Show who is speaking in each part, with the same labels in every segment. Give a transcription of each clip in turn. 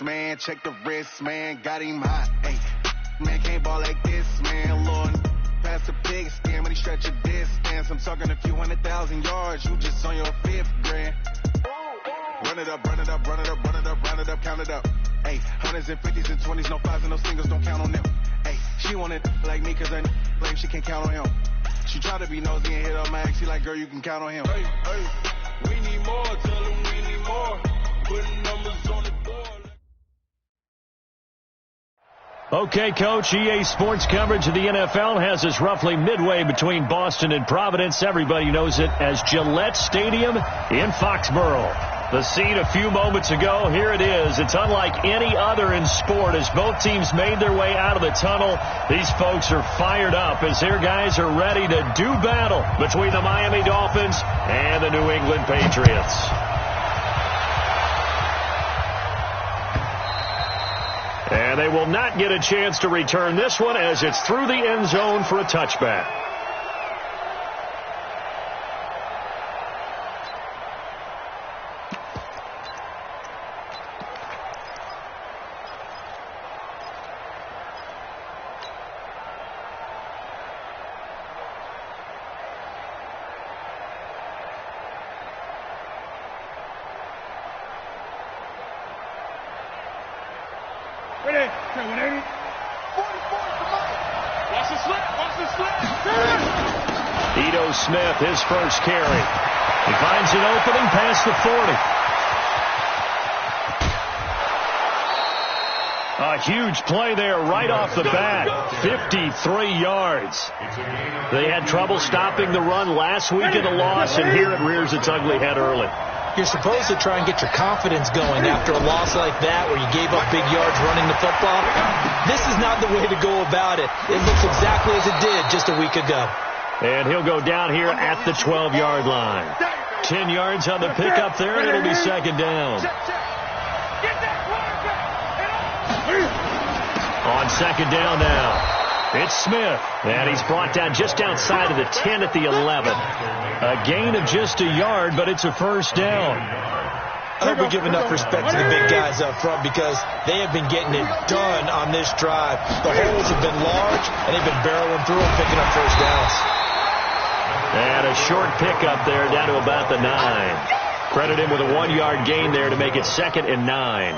Speaker 1: this, man. Check the wrist, man. Got him hot. Hey, man, can't ball like this, man. Lord, pass the pig skin when he stretch a distance. I'm talking a few 100,000 yards. You just on your 5th grand. Run it up, run it up, run it up, run it up, run it up, count it up. Hey, hundreds and 50s and 20s, no 5s and no singles, don't count on them. Hey, she wanted like me 'cause I claim she can't count on him. She tried to be nosy and hit up my ex. She like, girl, you can count on him. Hey, hey, we need more. Tell him we need more. Putting numbers on the board.
Speaker 2: Okay, Coach, EA Sports coverage of the NFL has us roughly midway between Boston and Providence. Everybody knows it as Gillette Stadium in Foxborough. The scene a few moments ago, here it is. It's unlike any other in sport as both teams made their way out of the tunnel. These folks are fired up as their guys are ready to do battle between the Miami Dolphins and the New England Patriots. And they will not get a chance to return this one as it's through the end zone for a touchback. Smith, his first carry. He finds an opening past the 40. A huge play there right off the bat. 53 yards. They had trouble stopping the run last week in the loss, and here it rears its ugly head early.
Speaker 3: You're supposed to try and get your confidence going after a loss like that where you gave up big yards running the football. This is not the way to go about it. It looks exactly as it did just a week ago.
Speaker 2: And he'll go down here at the 12-yard line. 10 yards on the pickup there, and it'll be second down. On second down now, it's Smith. And he's brought down just outside of the 10 at the 11. A gain of just a yard, but it's a first down.
Speaker 3: I hope we give enough respect to the big guys up front because they have been getting it done on this drive. The holes have been large, and they've been barreling through and picking up first downs.
Speaker 2: And a short pickup there down to about the 9. Credit him with a 1-yard gain there to make it 2nd and 9.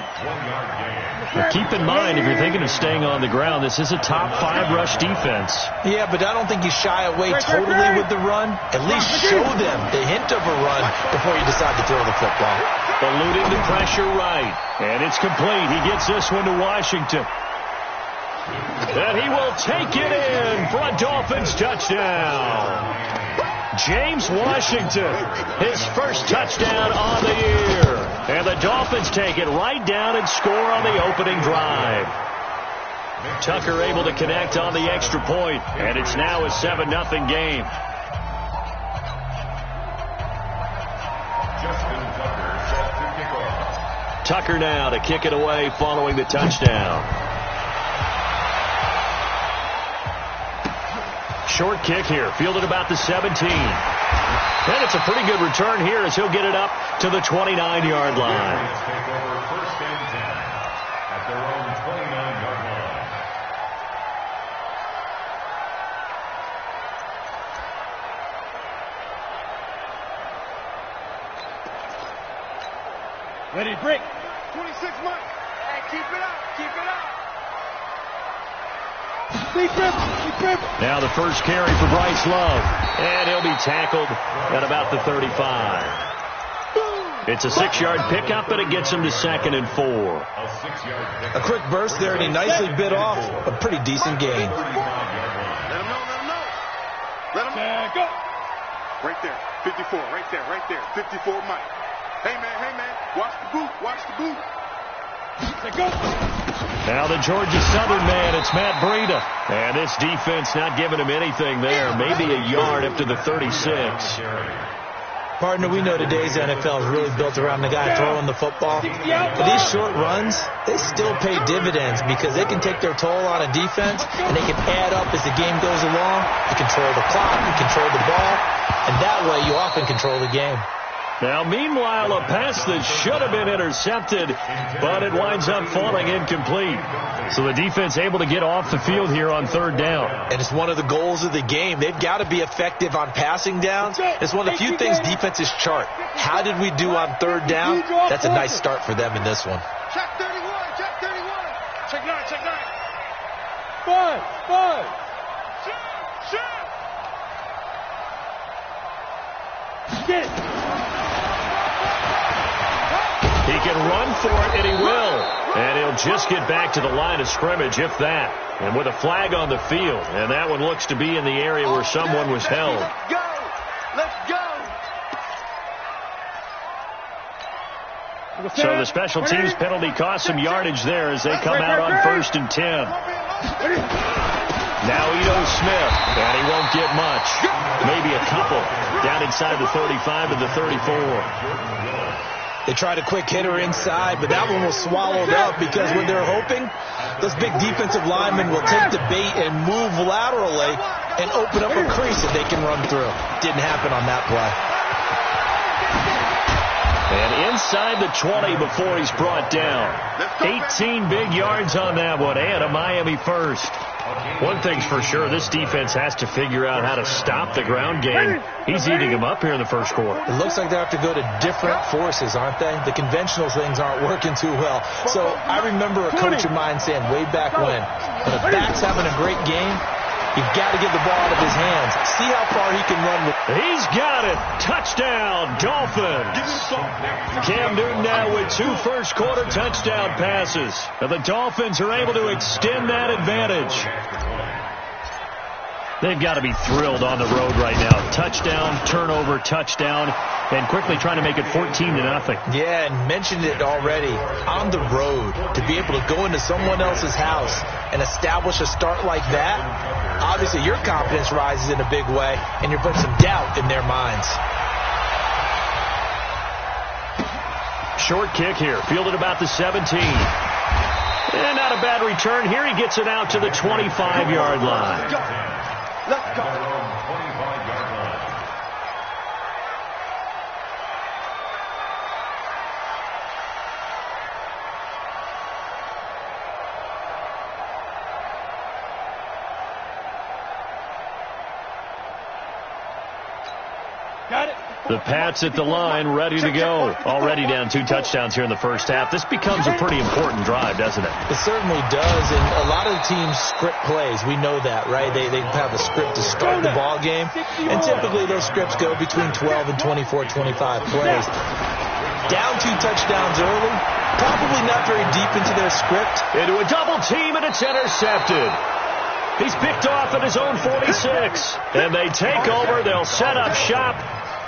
Speaker 2: Now keep in mind, if you're thinking of staying on the ground, this is a top 5 rush defense.
Speaker 3: Yeah, but I don't think you shy away totally with the run. At least show them the hint of a run before you decide to throw the football.
Speaker 2: Eluding the pressure right. And it's complete. He gets this one to Washington. And he will take it in for a Dolphins touchdown. James Washington, his first touchdown on the year. And the Dolphins take it right down and score on the opening drive. Tucker able to connect on the extra point, and it's now a 7-0 game. Tucker now to kick it away following the touchdown. Short kick here, fielded about the 17. And it's a pretty good return here as he'll get it up to the 29-yard line.
Speaker 4: Ready, break. 26 months. Hey, keep it up, keep it up.
Speaker 2: Now the first carry for Bryce Love. And he'll be tackled at about the 35. It's a 6-yard pickup, and it gets him to 2nd and 4.
Speaker 3: A quick burst there, and he nicely bit off a pretty decent gain.
Speaker 1: Let him know, let him know. Let him know. Go. Right there, 54, right there, 54 Mike. Hey, man, watch the boot, watch the boot.
Speaker 4: Go.
Speaker 2: Now the Georgia Southern man, it's Matt Breida. And this defense not giving him anything there. Maybe a yard up to the 36.
Speaker 3: Partner, we know today's NFL is really built around the guy throwing the football. But these short runs, they still pay dividends because they can take their toll on a defense, and they can add up as the game goes along. You control the clock, you control the ball, and that way you often control the game.
Speaker 2: Now, meanwhile, a pass that should have been intercepted, but it winds up falling incomplete. So the defense able to get off the field here on third down.
Speaker 3: And it's one of the goals of the game. They've got to be effective on passing downs. It's one of the few things defenses chart. How did we do on third down? That's a nice start for them in this one.
Speaker 4: Check 31, check 31. Check 9, check 9. 5. Shoot. Get.
Speaker 2: He can run for it, and he will. And he'll just get back to the line of scrimmage, if that. And with a flag on the field. And that one looks to be in the area where someone was held.
Speaker 4: Let's go.
Speaker 2: So the special teams penalty cost some yardage there as they come out on 1st and 10. Now Ito Smith, and he won't get much. Maybe a couple down inside the 35 to the 34.
Speaker 3: They tried a quick hitter inside, but that one was swallowed up because when they're hoping, those big defensive linemen will take the bait and move laterally and open up a crease that they can run through. Didn't happen on that play.
Speaker 2: And inside the 20 before he's brought down. 18 big yards on that one, and a Miami first. One thing's for sure, this defense has to figure out how to stop the ground game. He's eating them up here in the first quarter.
Speaker 3: It looks like they have to go to different forces, aren't they? The conventional things aren't working too well. So I remember a coach of mine saying way back when a back's having a great game, you've got to get the ball out of his hands. See how far he can run with.
Speaker 2: He's got it. Touchdown, Dolphins. Cam Newton now with 2 first-quarter touchdown passes. And the Dolphins are able to extend that advantage. They've got to be thrilled on the road right now. Touchdown, turnover, touchdown, and quickly trying to make it 14-0.
Speaker 3: Yeah, and mentioned it already. On the road, to be able to go into someone else's house and establish a start like that, obviously your confidence rises in a big way, and you're putting some doubt in their minds.
Speaker 2: Short kick here, fielded about the 17. And not a bad return here. He gets it out to the 25-yard line.
Speaker 4: Let's go. Got it.
Speaker 2: The Pats at the line, ready to go. Already down 2 touchdowns here in the first half. This becomes a pretty important drive, doesn't it?
Speaker 3: It certainly does, and a lot of the teams script plays. We know that, right? They have a script to start the ball game, and typically those scripts go between 12 and 24, 25 plays. Down 2 touchdowns early, probably not very deep into their script.
Speaker 2: Into a double team, and it's intercepted. He's picked off at his own 46, and they take over. They'll set up shop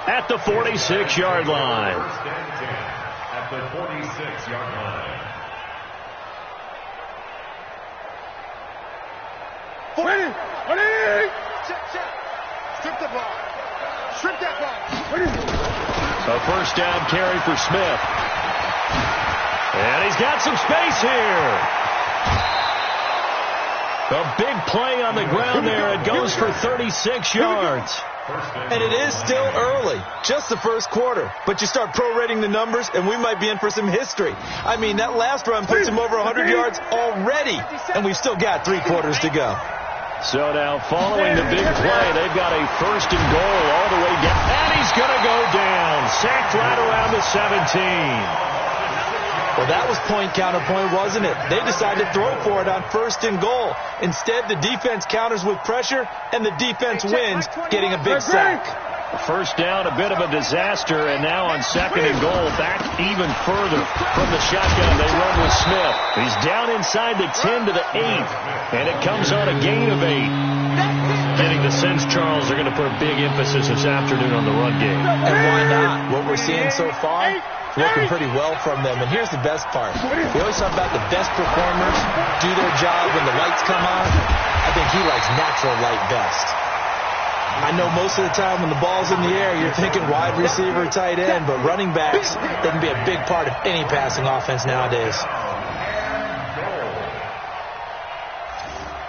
Speaker 2: at the 46-yard line.
Speaker 5: At the 46-yard line.
Speaker 4: 40. Strip the ball. Strip that ball.
Speaker 2: A first down carry for Smith. And he's got some space here. A big play on the ground there. It goes for 36 yards.
Speaker 3: And it is still early, just the first quarter. But you start prorating the numbers, and we might be in for some history. I mean, that last run puts him over 100 yards already, and we've still got 3 quarters to go.
Speaker 2: So now, following the big play, they've got a first and goal all the way down. And he's going to go down. Sacked right around the 17.
Speaker 3: Well, that was point counterpoint, wasn't it? They decided to throw for it on first and goal. Instead, the defense counters with pressure, and the defense wins, getting a big sack.
Speaker 2: First down, a bit of a disaster, and now on second and goal, back even further from the shotgun. They run with Smith. He's down inside the 10 to the 8, and it comes on a gain of 8. Getting the sense, Charles, they're going to put a big emphasis this afternoon on the run game.
Speaker 3: And why not? What we're seeing so far, working pretty well from them. And here's the best part. We always talk about the best performers do their job when the lights come on. I think he likes natural light best. I know most of the time when the ball's in the air, you're thinking wide receiver, tight end, but running backs, they can be a big part of any passing offense nowadays.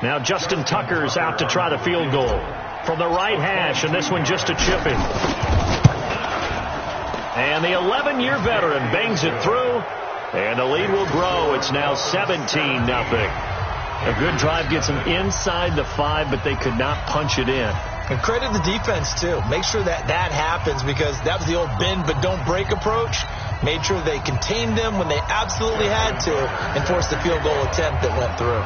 Speaker 2: Now Justin Tucker's out to try the field goal from the right hash, and this one just a chip in. And the 11-year veteran bangs it through, and the lead will grow. It's now 17-0. A good drive gets them inside the 5, but they could not punch it in.
Speaker 3: And credit the defense, too. Make sure that happens, because that was the old bend but don't break approach. Made sure they contained them when they absolutely had to and forced the field goal attempt that went through.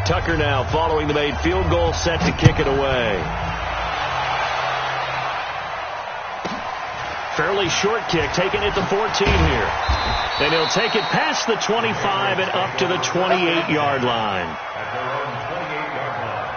Speaker 2: Tucker now following the made field goal, set to kick it away. Fairly short kick, taken at the 14 here. And he'll take it past the 25 and up to the 28-yard line.
Speaker 5: At their own 28-yard line.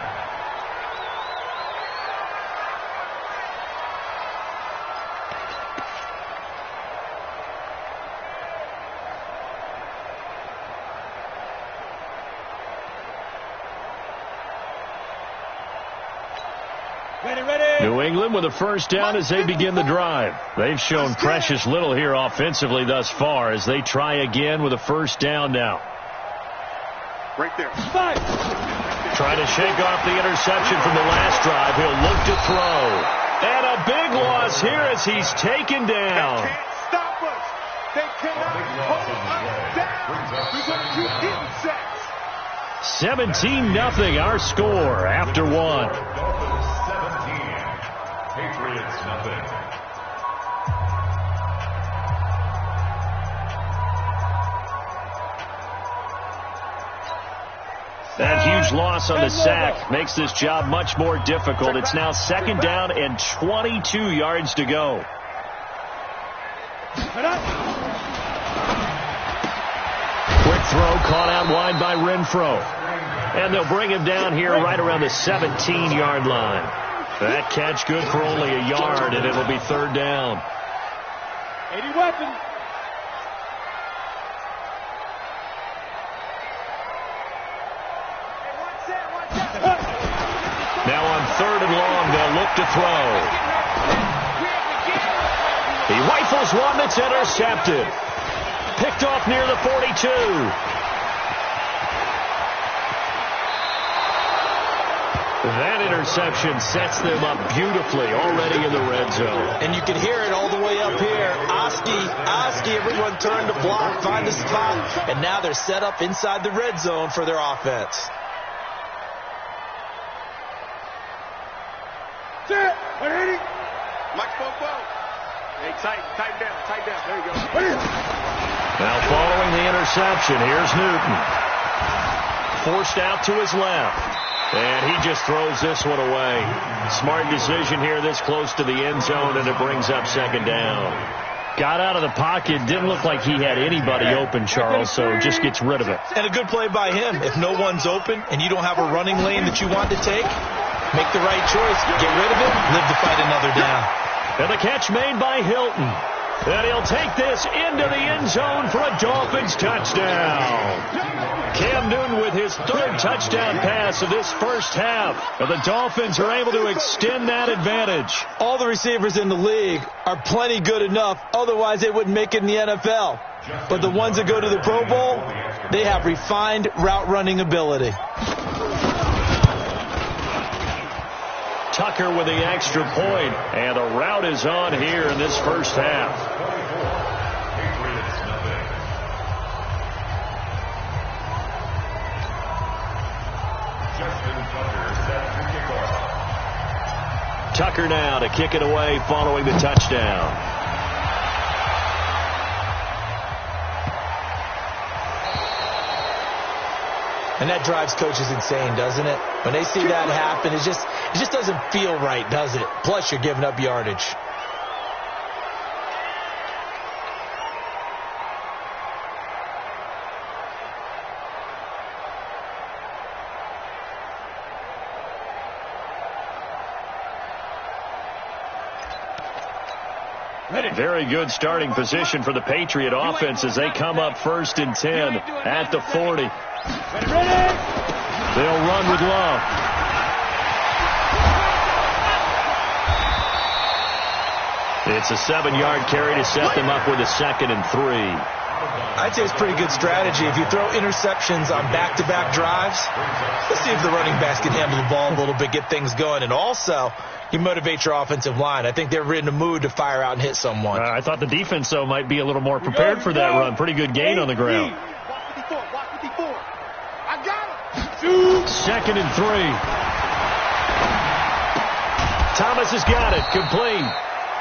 Speaker 2: New England with a first down as they begin the drive. They've shown precious little here offensively thus far as they try again with a first down now.
Speaker 4: Right there.
Speaker 2: Trying to shake off the interception from the last drive. He'll look to throw. And a big loss here as he's taken down.
Speaker 4: They can't stop us. They cannot hold us down. We're going to keep getting sacks.
Speaker 2: 17-0 our score after one.
Speaker 5: Dolphins 17. Patriots nothing.
Speaker 2: That huge loss on the sack makes this job much more difficult. It's now second down and 22 yards to go. Quick throw caught out wide by Renfro. And they'll bring him down here right around the 17-yard line. That catch good for only a yard, and it'll be third down.
Speaker 4: 80 weapons.
Speaker 2: Now on third and long, they'll look to throw. He rifles one that's intercepted. Picked off near the 42. That interception sets them up beautifully already in the red zone.
Speaker 3: And you can hear it all the way up here. Oski, everyone turn to block, find the spot. And now they're set up inside the red zone for their offense.
Speaker 4: Hey, tighten down. There you go.
Speaker 2: Now following the interception, here's Newton. Forced out to his left. And he just throws this one away. Smart decision here this close to the end zone, and it brings up second down. Got out of the pocket. Didn't look like he had anybody open, Charles, so just gets rid of it.
Speaker 3: And a good play by him. If no one's open and you don't have a running lane that you want to take, make the right choice. Get rid of it. Live to fight another down.
Speaker 2: And the catch made by Hilton. And he'll take this into the end zone for a Dolphins touchdown. Cam Newton with his third touchdown pass of this first half. And the Dolphins are able to extend that advantage.
Speaker 3: All the receivers in the league are plenty good enough. Otherwise, they wouldn't make it in the NFL. But the ones that go to the Pro Bowl, they have refined route running ability.
Speaker 2: Tucker with the extra point, and a route is on here in this first half.
Speaker 5: Patriots nothing. Justin Tucker set to kick off.
Speaker 2: Tucker now to kick it away following the touchdown.
Speaker 3: And that drives coaches insane, doesn't it? When they see that happen, it just doesn't feel right, does it? Plus, you're giving up yardage.
Speaker 2: Very good starting position for the Patriot offense as they come up first and 10 at the 40. They'll run with Love. It's a 7-yard carry to set them up with a 2nd and 3.
Speaker 3: I'd say it's pretty good strategy. If you throw interceptions on back-to-back drives, let's see if the running backs can handle the ball a little bit, get things going. And also, you motivate your offensive line. I think they're in the mood to fire out and hit someone.
Speaker 2: I thought the defense, though, might be a little more prepared for that run. Pretty good gain on the ground. Second and 3. Thomas has got it. Complete.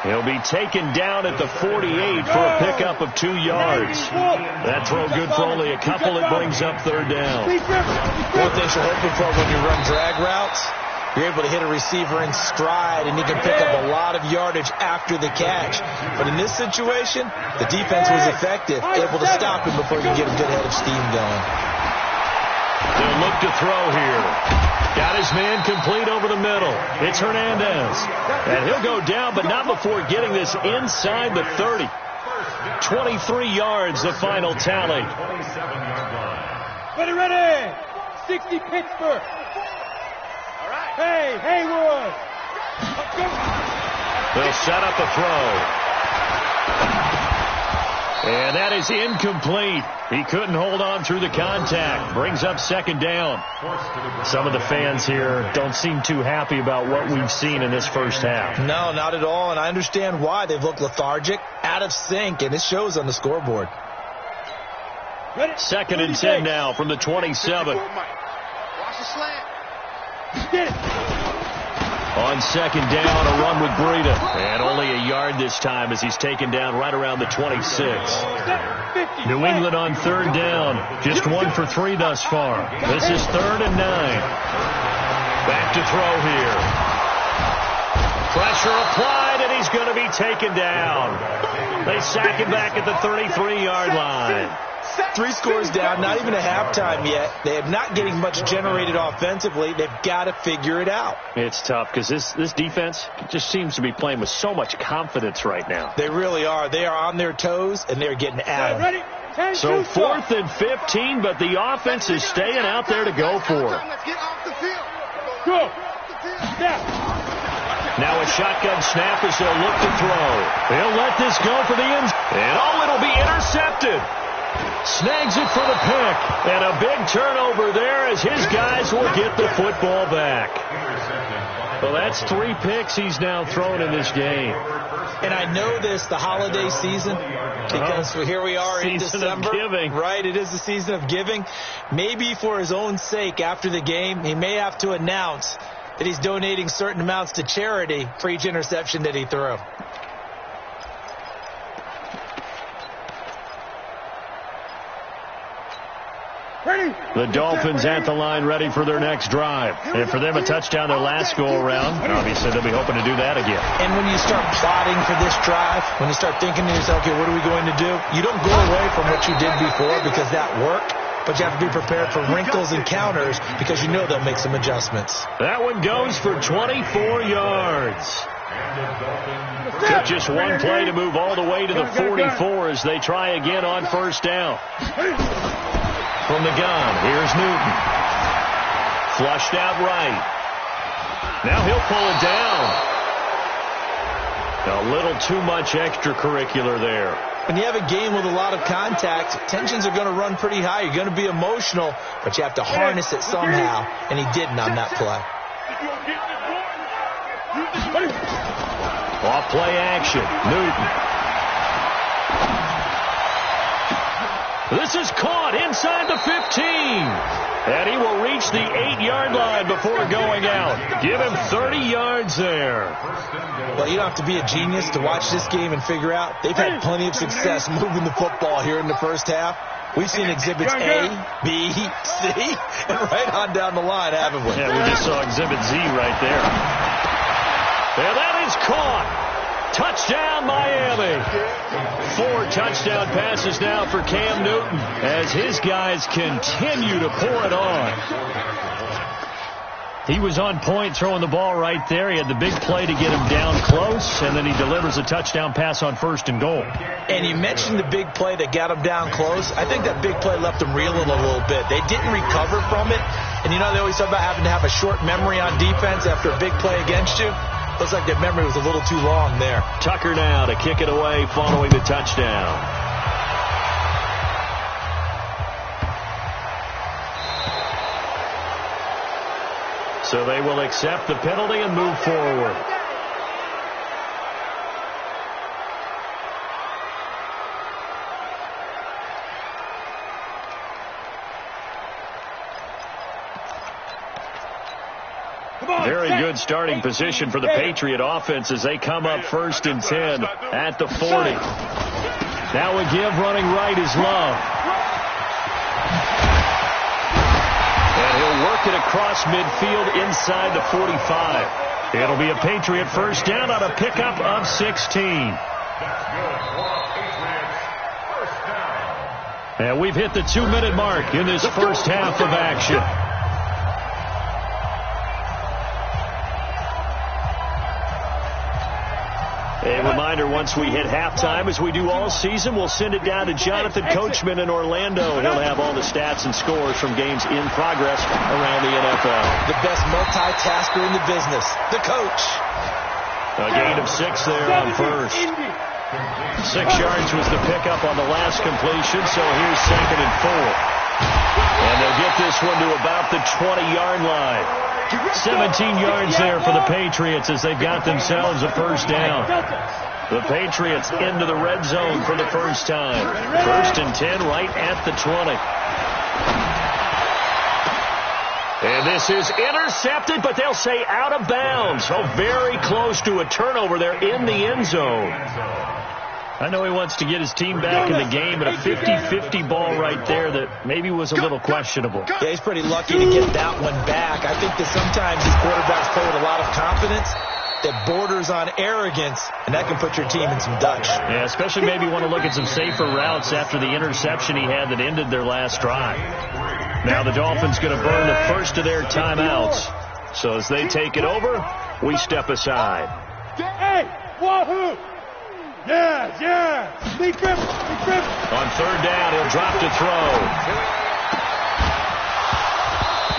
Speaker 2: He'll be taken down at the 48 for a pickup of 2 yards. That throw good for only a couple. It brings up third down.
Speaker 3: One thing you're hoping for when you run drag routes, you're able to hit a receiver in stride, and he can pick up a lot of yardage after the catch. But in this situation, the defense was effective, able to stop him before he can get a good head of steam going.
Speaker 2: They'll look to throw here. Got his man complete over the middle. It's Hernandez. And he'll go down, but not before getting this inside the 30. 23 yards, the final tally.
Speaker 4: Ready. 60 Pittsburgh. Hey, Haywood.
Speaker 2: They'll set up a throw. And that is incomplete. He couldn't hold on through the contact. Brings up second down. Some of the fans here don't seem too happy about what we've seen in this first half.
Speaker 3: No, not at all, and I understand why. They've looked lethargic, out of sync, and it shows on the scoreboard.
Speaker 2: Second and 10 now from the 27.
Speaker 4: Watch the slant. Get it.
Speaker 2: On second down, a run with Breida. And only a yard this time as he's taken down right around the 26. New England on third down. Just 1 for 3 thus far. This is 3rd and 9. Back to throw here. Pressure applied, and he's going to be taken down. They sack him back at the 33-yard line.
Speaker 3: 3 scores down, not even a halftime yet. They are not getting much generated offensively. They've got to figure it out.
Speaker 2: It's tough because this defense just seems to be playing with so much confidence right now.
Speaker 3: They really are. They are on their toes, and they're getting at them.
Speaker 2: So 4th and 15, but the offense is staying out there to go for it. Now a shotgun snap as they'll look to throw. They'll let this go for the end. And it'll be intercepted. Snags it for the pick, and a big turnover there as his guys will get the football back. Well, that's 3 picks he's now thrown in this game.
Speaker 3: And I know this, the holiday season, because here we are in December.
Speaker 2: Season of giving.
Speaker 3: Right, it is the season of giving. Maybe for his own sake after the game, he may have to announce that he's donating certain amounts to charity for each interception that he threw.
Speaker 2: The Dolphins at the line ready for their next drive. And for them, a touchdown their last go-around. Obviously, they'll be hoping to do that again.
Speaker 3: And when you start plotting for this drive, when you start thinking to yourself, okay, what are we going to do? You don't go away from what you did before because that worked. But you have to be prepared for wrinkles and counters because you know they'll make some adjustments.
Speaker 2: That one goes for 24 yards. Took just one play to move all the way to the 44 as they try again on first down. From the gun, here's Newton. Flushed out right. Now he'll pull it down. A little too much extracurricular there.
Speaker 3: When you have a game with a lot of contact, tensions are going to run pretty high. You're going to be emotional, but you have to harness it somehow, and he didn't on that play.
Speaker 2: Off play action. Newton. This is caught inside the 15. And he will reach the 8-yard line before going out. Give him 30 yards there.
Speaker 3: Well, you don't have to be a genius to watch this game and figure out they've had plenty of success moving the football here in the first half. We've seen exhibits A, B, C, and right on down the line, haven't we?
Speaker 2: Yeah, we just saw exhibit Z right there. And that is caught. Touchdown, Miami. 4 touchdown passes now for Cam Newton as his guys continue to pour it on. He was on point throwing the ball right there. He had the big play to get him down close, and then he delivers a touchdown pass on 1st and goal.
Speaker 3: And you mentioned the big play that got him down close. I think that big play left him reeling a little bit. They didn't recover from it. And you know, they always talk about having to have a short memory on defense after a big play against you. Looks like that memory was a little too long there.
Speaker 2: Tucker now to kick it away following the touchdown. So they will accept the penalty and move forward. Very good starting position for the Patriot offense as they come up 1st and 10 at the 40. Now a give running right is Love. And he'll work it across midfield inside the 45. It'll be a Patriot first down on a pickup of 16. And we've hit the 2-minute mark in this first half of action. A reminder, once we hit halftime, as we do all season, we'll send it down to Jonathan Coachman in Orlando. He'll have all the stats and scores from games in progress around the NFL.
Speaker 3: The best multitasker in the business, the coach.
Speaker 2: A gain of 6 there on first. 6 yards was the pickup on the last completion, so here's 2nd and 4. And they'll get this one to about the 20-yard line. 17 yards there for the Patriots as they've got themselves a first down. The Patriots into the red zone for the first time. 1st and 10 right at the 20. And this is intercepted, but they'll say out of bounds. So very close to a turnover there in the end zone. I know he wants to get his team back in the game, but a 50-50 ball right there that maybe was a little questionable.
Speaker 3: Yeah, he's pretty lucky to get that one back. I think that sometimes these quarterbacks play with a lot of confidence that borders on arrogance, and that can put your team in some Dutch.
Speaker 2: Yeah, especially maybe want to look at some safer routes after the interception he had that ended their last drive. Now the Dolphins going to burn the first of their timeouts. So as they take it over, we step aside.
Speaker 4: Hey, wahoo! Yeah. Big grip.
Speaker 2: On 3rd down, he'll drop to throw.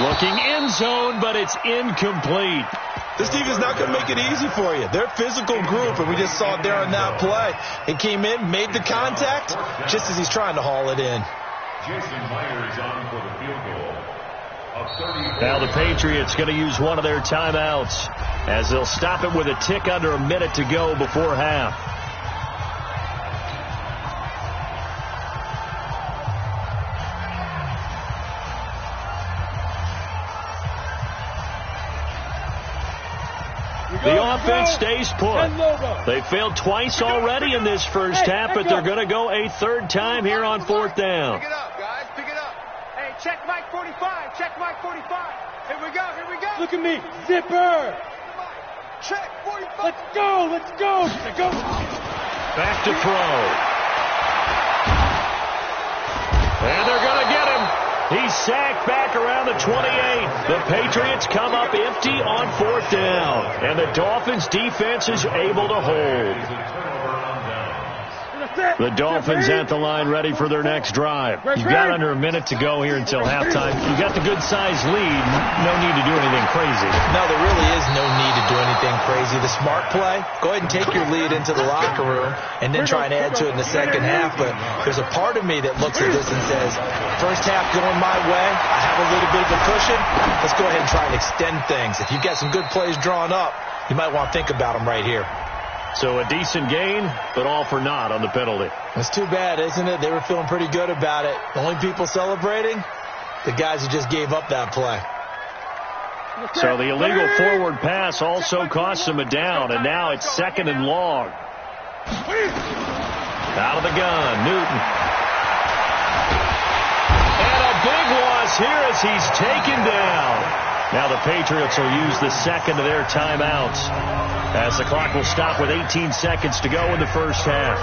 Speaker 2: Looking end zone, but it's incomplete.
Speaker 3: This team is not going to make it easy for you. They're a physical group, and we just saw it there on that play. He came in, made the contact, just as he's trying to haul it in.
Speaker 5: Jason Myers on for the field goal.
Speaker 2: Now the Patriots going to use one of their timeouts as they'll stop it with a tick under a minute to go before half. The offense stays put. They failed twice already in this first half, but they're going to go a 3rd time here on 4th down.
Speaker 4: Pick it up, guys. Pick it up. Hey, check Mike 45. Check Mike 45. Here we go. Look at me. Zipper. Check 45. Let's go.
Speaker 2: Back to throw. And they're going to get him. He's sacked back around the 28. The Patriots come up empty on 4th down. And the Dolphins defense is able to hold. The Dolphins at the line ready for their next drive. You've got under a minute to go here until halftime. You've got the good-sized lead. No need to do anything crazy.
Speaker 3: No, there really is no need to do anything crazy. The smart play, go ahead and take your lead into the locker room and then try and add to it in the second half. But there's a part of me that looks at this and says, first half going my way, I have a little bit of a cushion. Let's go ahead and try and extend things. If you've got some good plays drawn up, you might want to think about them right here.
Speaker 2: So a decent gain, but all for naught on the penalty.
Speaker 3: It's too bad, isn't it? They were feeling pretty good about it. The only people celebrating, the guys who just gave up that play.
Speaker 2: So the illegal forward pass also cost them a down, and now it's 2nd and long. Out of the gun, Newton. And a big loss here as he's taken down. Now the Patriots will use the 2nd of their timeouts as the clock will stop with 18 seconds to go in the first half.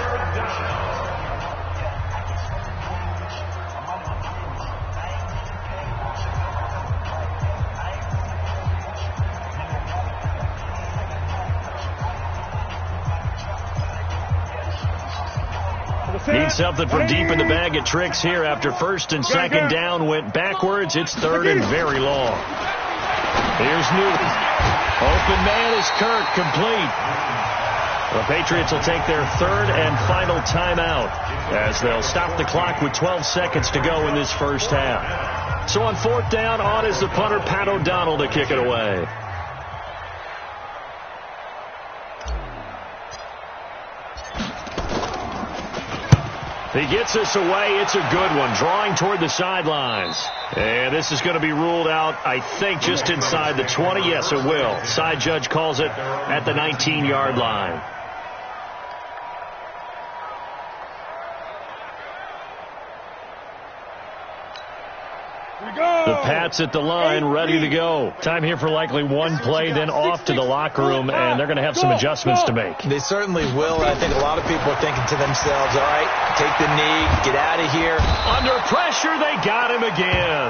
Speaker 2: Need something from deep in the bag of tricks here after 1st and 2nd down went backwards. It's 3rd and very long. Here's Newton. Open man is Kirk, complete. The Patriots will take their third and final timeout as they'll stop the clock with 12 seconds to go in this first half. So on fourth down, on is the punter, Pat O'Donnell, to kick it away. He gets this away. It's a good one, drawing toward the sidelines. And this is going to be ruled out, I think, just inside the 20. Yes, it will. Side judge calls it at the 19-yard line. The Pats at the line, ready to go. Time here for likely one play, then off to the locker room, and they're going to have some adjustments to make.
Speaker 3: They certainly will. I think a lot of people are thinking to themselves, all right, take the knee, get out of here.
Speaker 2: Under pressure, they got him again.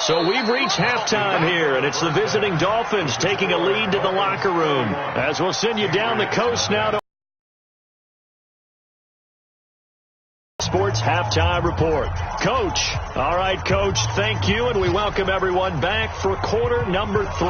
Speaker 2: So we've reached halftime here, and it's the visiting Dolphins taking a lead to the locker room. As we'll send you down the coast now to Sports Halftime Report. Coach. All right, Coach, thank you, and we welcome everyone back for quarter number 3.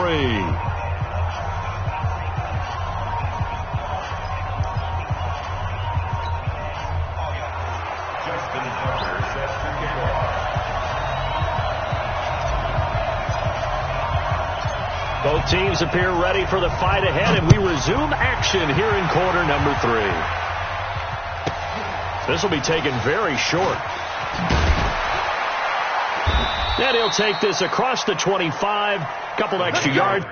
Speaker 2: Both teams appear ready for the fight ahead, and we resume action here in quarter number 3. This will be taken very short. And he'll take this across the 25. Couple extra yards.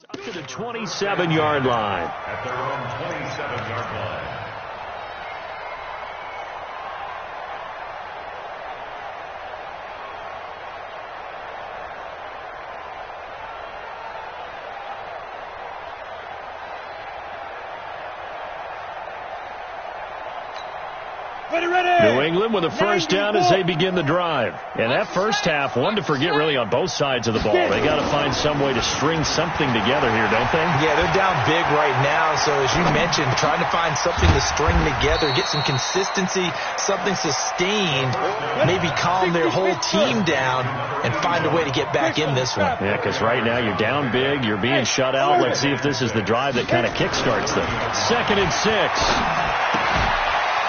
Speaker 2: Up to the 27-yard line.
Speaker 5: At their own 27-yard line.
Speaker 2: New England with a first down as they begin the drive. And that first half, one to forget really on both sides of the ball. They got to find some way to string something together here, don't they?
Speaker 3: Yeah, they're down big right now. So as you mentioned, trying to find something to string together, get some consistency, something sustained, maybe calm their whole team down and find a way to get back in this one.
Speaker 2: Yeah, because right now you're down big, you're being shut out. Let's see if this is the drive that kind of kickstarts them. 2nd and 6.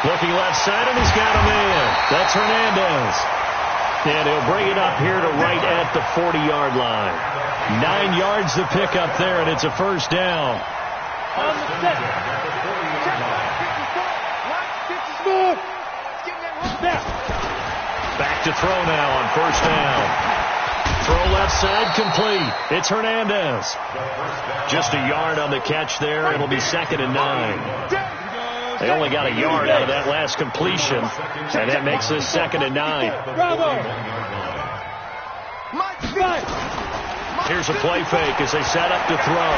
Speaker 2: Looking left side, and he's got a man. That's Hernandez. And he'll bring it up here to right at the 40-yard line. 9 yards to pick up there, and it's a first down.
Speaker 4: On the set.
Speaker 2: Back to throw now on first down. Throw left side, complete. It's Hernandez. Just a yard on the catch there. It'll be 2nd and 9. They only got a yard out of that last completion, and that makes this 2nd and 9. Here's a play fake as they set up to throw.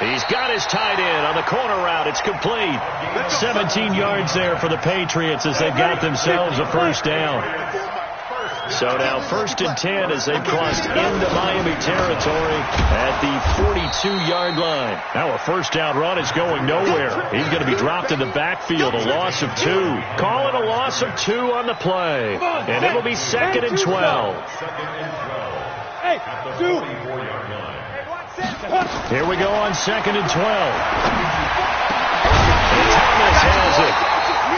Speaker 2: He's got his tight end on the corner route. It's complete. 17 yards there for the Patriots as they've got themselves a first down. So now 1st and 10 as they've crossed into Miami territory at the 42-yard line. Now a first down run is going nowhere. He's going to be dropped in the backfield, a loss of 2. Call it a loss of 2 on the play. And it'll be 2nd and 12.
Speaker 4: Hey, 2.
Speaker 2: Here we go on 2nd and 12. And Thomas has it.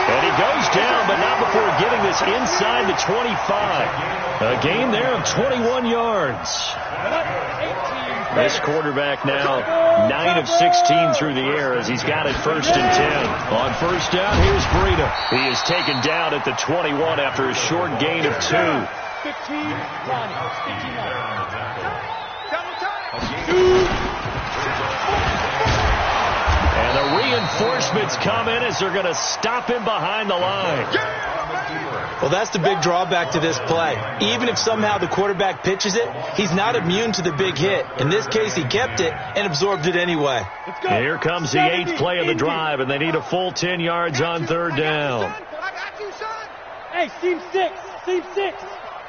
Speaker 2: And he goes down, but not before getting this inside the 25. A gain there of 21 yards. This quarterback now 9 of 16 through the air as he's got it 1st and 10. On first down, here's Breida. He is taken down at the 21 after a short gain of 2.
Speaker 4: 15,
Speaker 2: And the reinforcements come in as they're going to stop him behind the line.
Speaker 3: Well, that's the big drawback to this play. Even if somehow the quarterback pitches it, he's not immune to the big hit. In this case, he kept it and absorbed it anyway.
Speaker 2: Here comes the 8th play of the drive, and they need a full 10 yards on 3rd down.
Speaker 4: Hey, seam 6. Seam 6.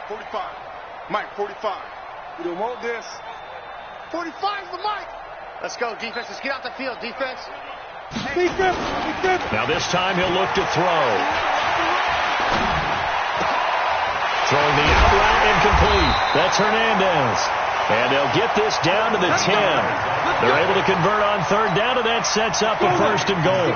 Speaker 1: 45. Mike, 45. We don't want this. 45 is the Mike.
Speaker 6: Let's go, defense. Let's get out the field, defense.
Speaker 2: Now this time he'll look to throw. Throwing the out route incomplete. That's Hernandez. And they'll get this down to the 10. They're able to convert on third down, and that sets up a first and goal.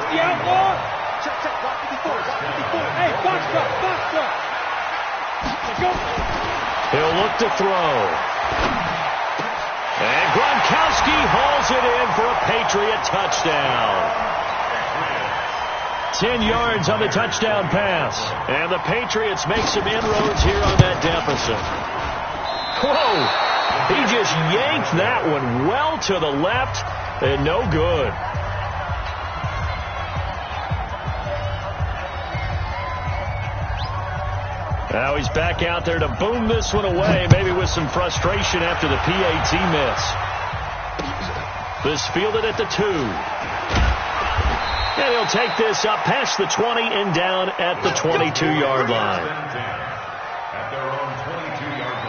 Speaker 2: He'll look to throw. And Gronkowski hauls it in for a Patriot touchdown. 10 yards on the touchdown pass. And the Patriots make some inroads here on that deficit. Whoa! He just yanked that one well to the left and no good. Now he's back out there to boom this one away, maybe with some frustration after the PAT miss. This fielded at the 2. And he'll take this up past the 20 and down at the 22-yard line.
Speaker 5: At their own 22-yard line.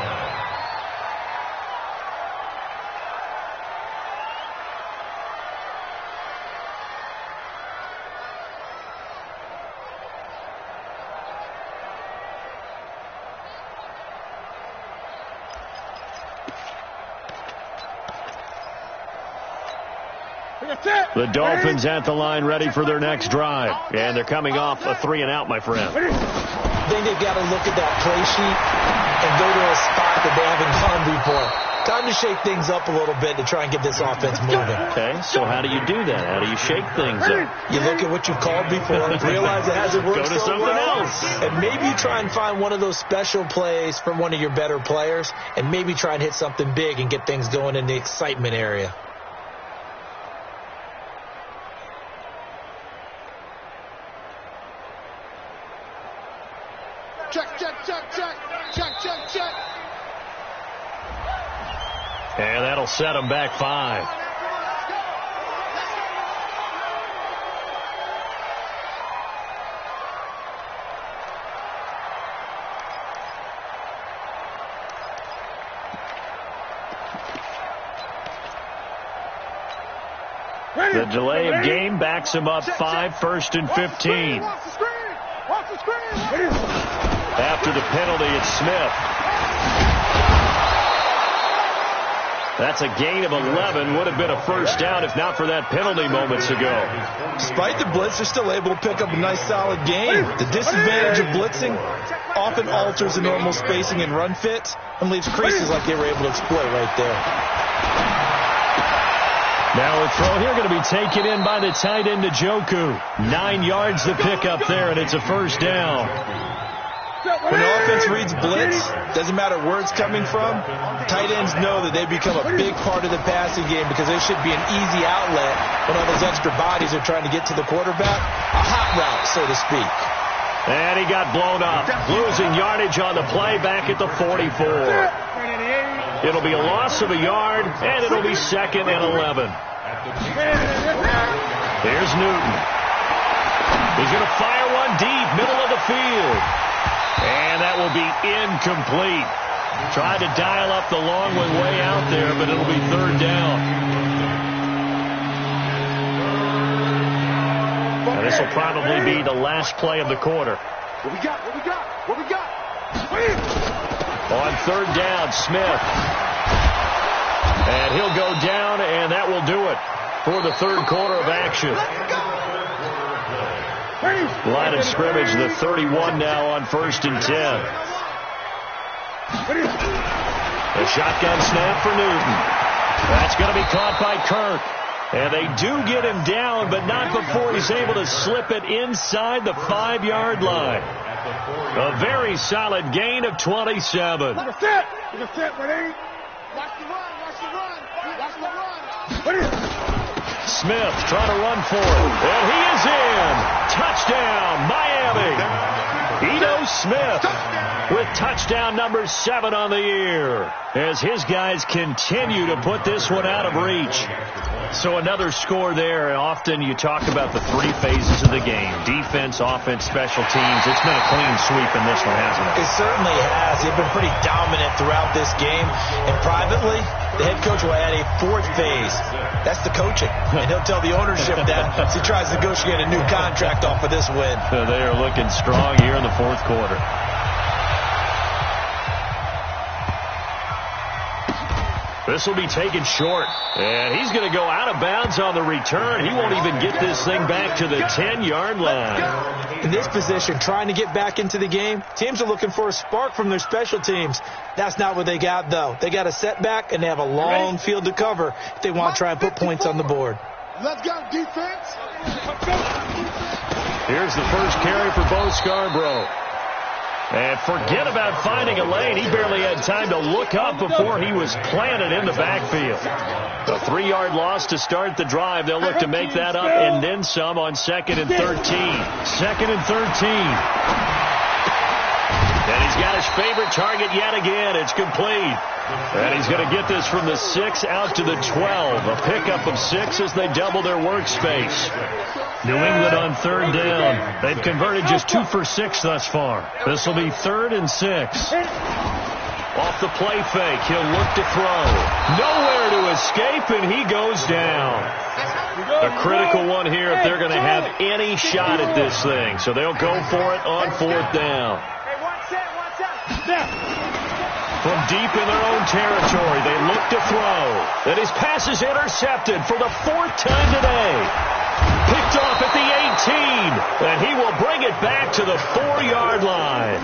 Speaker 2: The Dolphins at the line ready for their next drive. And they're coming off a 3-and-out, my friend.
Speaker 3: I think they've got to look at that play sheet and go to a spot that they haven't gone before. Time to shake things up a little bit to try and get this offense moving.
Speaker 2: Okay, so how do you do that? How do you shake things up?
Speaker 3: You look at what you've called before, realize it hasn't worked
Speaker 2: Go to
Speaker 3: so
Speaker 2: something
Speaker 3: well,
Speaker 2: else.
Speaker 3: and maybe try and find one of those special plays from one of your better players, and maybe try and hit something big and get things going in the excitement area.
Speaker 4: Check.
Speaker 2: And that'll set them back 5. The delay of game backs him up 5, 1st and 15. After the penalty, it's Smith. That's a gain of 11. Would have been a first down if not for that penalty moments ago.
Speaker 3: Despite the blitz, they're still able to pick up a nice solid gain. The disadvantage of blitzing often alters the normal spacing and run fits and leaves creases like they were able to exploit right there.
Speaker 2: Now a throw here going to be taken in by the tight end Njoku. 9 yards to pick up there, and it's a first down.
Speaker 3: When the offense reads blitz, doesn't matter where it's coming from, tight ends know that they become a big part of the passing game because they should be an easy outlet when all those extra bodies are trying to get to the quarterback. A hot route, so to speak.
Speaker 2: And he got blown up, losing yardage on the play back at the 44. It'll be a loss of a yard, and it'll be 2nd and 11. Here's Newton. He's going to fire one deep, middle of the field. And that will be incomplete. Tried to dial up the long one way out there, but it'll be 3rd down. And this will probably be the last play of the quarter.
Speaker 4: What we got?
Speaker 2: On 3rd down, Smith. And he'll go down, and that will do it for the 3rd quarter of action. Line of scrimmage, the 31 now on 1st and 10. The shotgun snap for Newton. That's going to be caught by Kirk. And they do get him down, but not before he's able to slip it inside the 5-yard line. A very solid gain of 27.
Speaker 4: Watch the run.
Speaker 2: Smith trying to run for it. And he is in. Touchdown, Miami. Ito Smith with touchdown number 7 on the year as his guys continue to put this one out of reach. So another score there. Often you talk about the 3 phases of the game: defense, offense, special teams. It's been a clean sweep in this one, hasn't it?
Speaker 3: It certainly has. They've been pretty dominant throughout this game. And privately, the head coach will add a 4th phase. That's the coaching. And he'll tell the ownership that as he tries to negotiate a new contract off of this win.
Speaker 2: They are looking strong here in the 4th quarter. This will be taken short, and he's going to go out of bounds on the return. He won't even get this thing back to the 10-yard line.
Speaker 3: In this position, trying to get back into the game, teams are looking for a spark from their special teams. That's not what they got, though. They got a setback, and they have a long field to cover if they want to try and put points on the board.
Speaker 4: Let's go, defense.
Speaker 2: Here's the first carry for Bo Scarborough. And forget about finding a lane. He barely had time to look up before he was planted in the backfield. A 3-yard loss to start the drive. They'll look to make that up and then some on 2nd and 13. 2nd and 13. And he's got his favorite target yet again. It's complete. And he's going to get this from the 6 out to the 12. A pickup of 6 as they double their workspace. New England on 3rd down. They've converted just 2 for 6 thus far. This will be 3rd and 6. Off the play fake, he'll look to throw. Nowhere to escape, and he goes down. A critical one here if they're going to have any shot at this thing. So they'll go for it on 4th down. From deep in their own territory, they look to throw. And his pass is intercepted for the 4th time today. Picked off at the 18, and he will bring it back to the 4-yard line.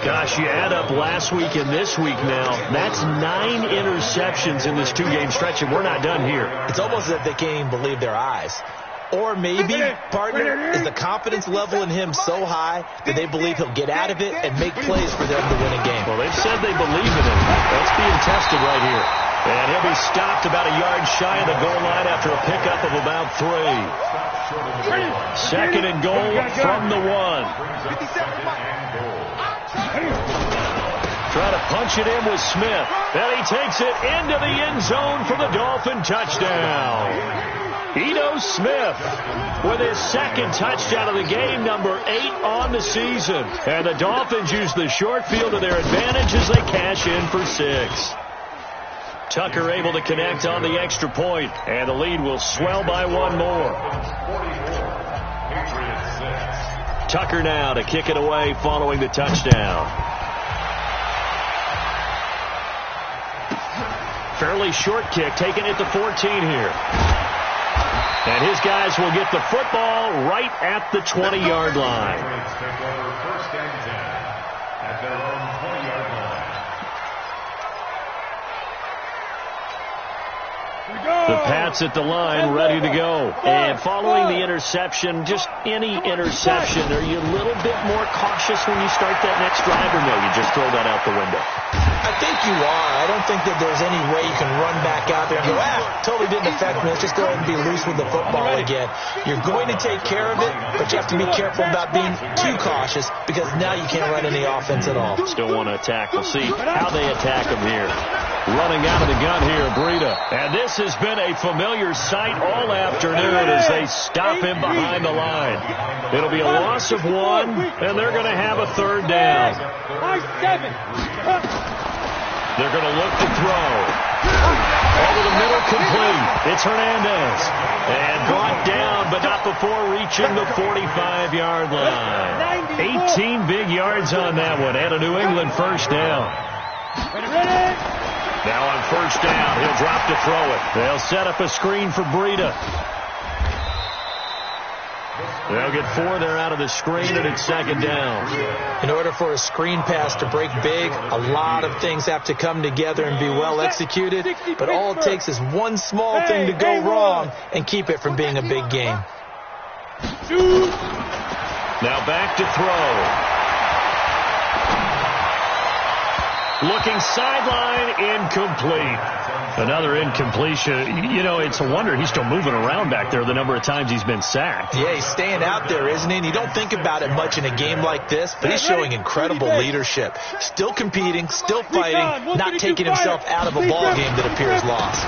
Speaker 2: Gosh, you add up last week and this week now, that's 9 interceptions in this 2-game stretch, and we're not done here.
Speaker 3: It's almost as if they can't even believe their eyes. Or maybe, partner, is the confidence level in him so high that they believe he'll get out of it and make plays for them to win a game.
Speaker 2: Well, they've said they believe in him. That's being tested right here. And he'll be stopped about a yard shy of the goal line after a pickup of about 3. 2nd and goal from the 1. Try to punch it in with Smith. And he takes it into the end zone for the Dolphin touchdown. Ito Smith with his 2nd touchdown of the game, number 8 on the season. And the Dolphins use the short field to their advantage as they cash in for 6. Tucker able to connect on the extra point, and the lead will swell by 1 more. Tucker now to kick it away following the touchdown. Fairly short kick taken at the 14 here. And his guys will get the football right at the 20-yard line.
Speaker 5: At their own 20-yard line.
Speaker 2: The Pats at the line, ready to go. And following the interception, just any interception, are you a little bit more cautious when you start that next drive, or no, you just throw that out the window?
Speaker 3: I think you are. I don't think that there's any way you can run back out there and go, totally didn't affect me. Let's just go ahead and be loose with the football again. You're going to take care of it, but you have to be careful about being too cautious because now you can't run any offense at all.
Speaker 2: Still want to attack. We'll see how they attack him here. Running out of the gun here, Breida. And this has been a familiar sight all afternoon as they stop him behind the line. It'll be a loss of 1, and they're going to have a 3rd down. They're going to look to throw. Over the middle, complete. It's Hernandez. And brought down, but not before reaching the 45-yard line. 18 big yards on that one, and a New England 1st down. Now on 1st down, he'll drop to throw it. They'll set up a screen for Breida. They'll get 4 there out of the screen, and it's 2nd down.
Speaker 3: In order for a screen pass to break big, a lot of things have to come together and be well executed. But all it takes is one small thing to go wrong and keep it from being a big game. Now
Speaker 2: back to throw. Looking sideline, incomplete. Another incompletion. You know, it's a wonder he's still moving around back there the number of times he's been sacked.
Speaker 3: Yeah, he's staying out there, isn't he? And you don't think about it much in a game like this, but he's showing incredible leadership. Still competing, still fighting, not taking himself out of a ball game that appears lost.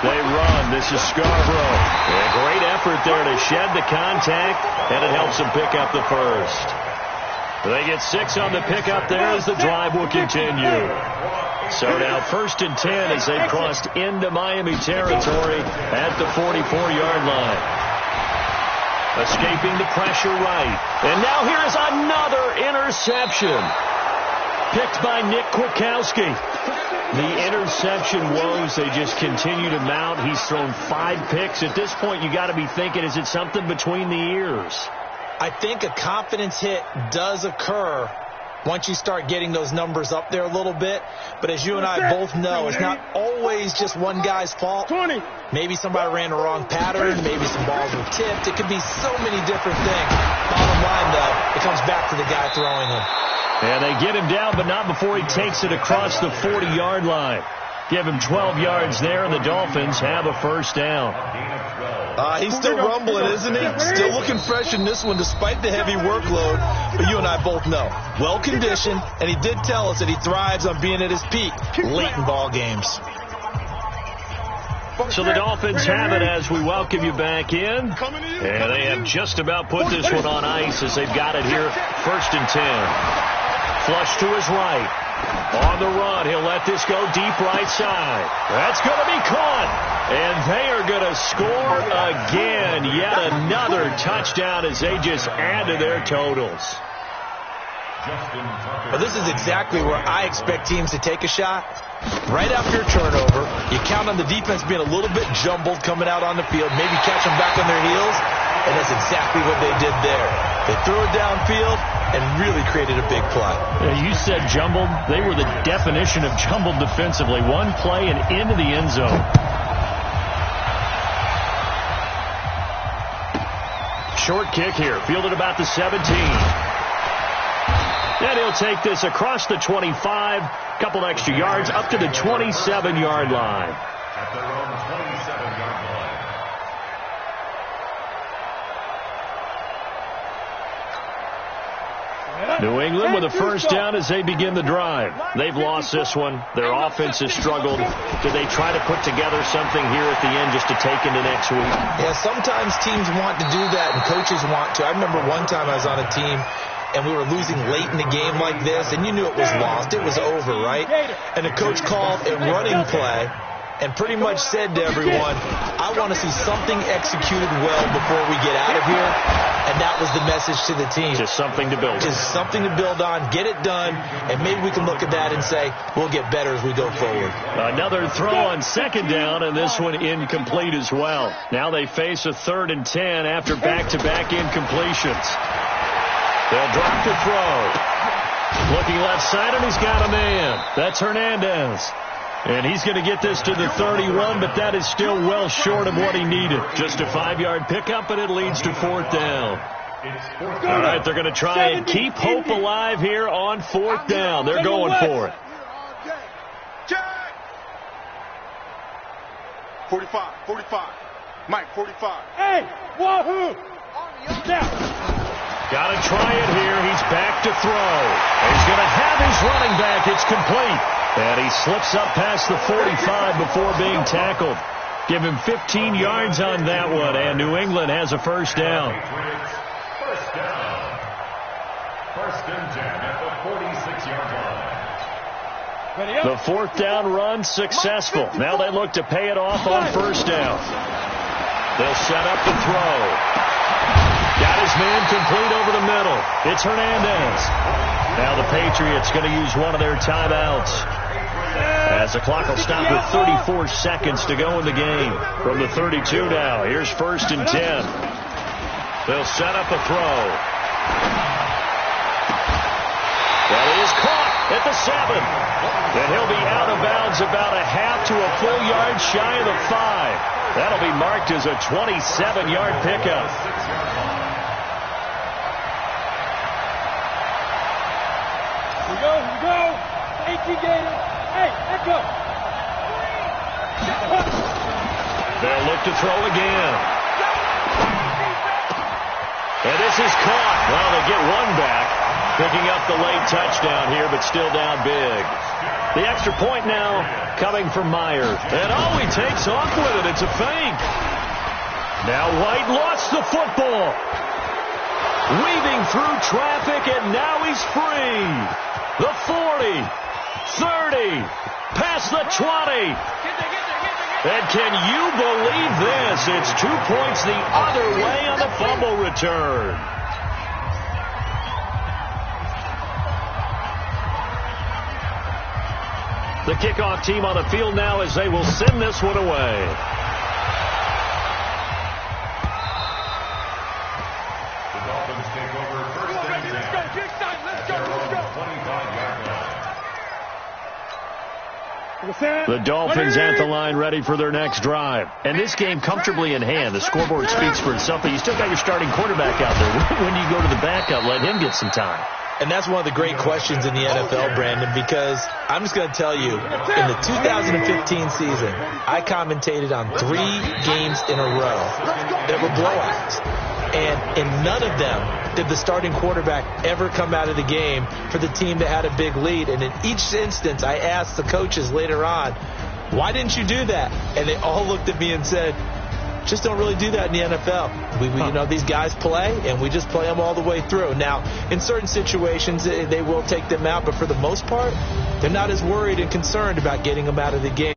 Speaker 2: They run. This is Scarborough. A great effort there to shed the contact, and it helps him pick up the first. They get 6 on the pickup there as the drive will continue. So now 1st and 10 as they've crossed into Miami territory at the 44-yard line. Escaping the pressure right. And now here is another interception. Picked by Nick Kwiatkowski. The interception woes, they just continue to mount. He's thrown 5 picks. At this point, you got to be thinking, is it something between the ears?
Speaker 3: I think a confidence hit does occur once you start getting those numbers up there a little bit. But as you and I both know, it's not always just one guy's fault. Maybe somebody ran the wrong pattern. Maybe some balls were tipped. It could be so many different things. Bottom line, though, it comes back to the guy throwing them.
Speaker 2: And they get him down, but not before he takes it across the 40-yard line. Give him 12 yards there, and the Dolphins have a first down.
Speaker 3: He's still rumbling, isn't he? Still looking fresh in this one despite the heavy workload. But you and I both know, well-conditioned, and he did tell us that he thrives on being at his peak late in ball games.
Speaker 2: So the Dolphins have it as we welcome you back in. And they have just about put this one on ice as they've got it here. 1st and 10. Flush to his right. On the run, he'll let this go deep right side. That's going to be caught. And they are going to score again. Yet another touchdown as they just add to their totals.
Speaker 3: Well, this is exactly where I expect teams to take a shot. Right after a turnover, you count on the defense being a little bit jumbled coming out on the field, maybe catch them back on their heels, and that's exactly what they did there. They threw it downfield and really created a big play.
Speaker 2: You said jumbled. They were the definition of jumbled defensively. One play and into the end zone. Short kick here, fielded about the 17. And he'll take this across the 25, couple extra yards, up to the 27-yard line.
Speaker 5: At their own 27-yard line.
Speaker 2: New England with a first down as they begin the drive. They've lost this one. Their offense has struggled. Do they try to put together something here at the end just to take into next week?
Speaker 3: Yeah, sometimes teams want to do that and coaches want to. I remember one time I was on a team and we were losing late in the game like this, and you knew it was lost. It was over, right? And the coach called a running play and pretty much said to everyone, I want to see something executed well before we get out of here. And that was the message to the team.
Speaker 2: Just something to build on.
Speaker 3: Just something to build on, get it done, and maybe we can look at that and say, we'll get better as we go forward.
Speaker 2: Another throw on 2nd down, and this one incomplete as well. Now they face a 3rd and 10 after back-to-back incompletions. They'll drop to throw. Looking left side, and he's got a man. That's Hernandez. And he's going to get this to the 31, but that is still well short of what he needed. Just a 5-yard pickup, and it leads to 4th down. All right, they're going to try and keep hope alive here on 4th down. They're going for it.
Speaker 1: 45. Mike, 45.
Speaker 4: Hey, wahoo!
Speaker 2: Got to try it here. He's back to throw. He's going to have his running back. It's complete. And he slips up past the 45 before being tackled. Give him 15 yards on that one, and New England has a first down.
Speaker 5: First down. 1st and 10 at the 46-yard line.
Speaker 2: The 4th down run successful. Now they look to pay it off on 1st down. They'll set up the throw. Got his man complete over the middle. It's Hernandez. Now the Patriots going to use one of their timeouts, as the clock will stop with 34 seconds to go in the game. From the 32 now, here's 1st and 10. They'll set up a throw. That is caught at the 7. And he'll be out of bounds about a half to a full yard shy of the 5. That'll be marked as a 27-yard pickup.
Speaker 4: Here we go. 18 Gators. Hey, let's go.
Speaker 2: They'll look to throw again. And this is caught. Well, they get one back. Picking up the late touchdown here, but still down big. The extra point now coming from Myers. And he takes off with it. It's a fake. Now White lost the football. Weaving through traffic, and now he's free. The 40, 30, past the 20. And can you believe this? It's 2 points the other way on the fumble return. The kickoff team on the field now as they will send this one away.
Speaker 5: The Dolphins take over first and 10. Let's go.
Speaker 2: The Dolphins at the line ready for their next drive. And this game comfortably in hand. The scoreboard speaks for itself, but you still got your starting quarterback out there. When do you go to the backup? Let him get some time.
Speaker 3: And that's one of the great questions in the NFL, Brandon, because I'm just going to tell you, in the 2015 season, I commentated on 3 games in a row that were blowouts. And in none of them did the starting quarterback ever come out of the game for the team that had a big lead. And in each instance, I asked the coaches later on, why didn't you do that? And they all looked at me and said, just don't really do that in the NFL. You know, these guys play, and we just play them all the way through. Now, in certain situations, they will take them out, but for the most part, they're not as worried and concerned about getting them out of the game.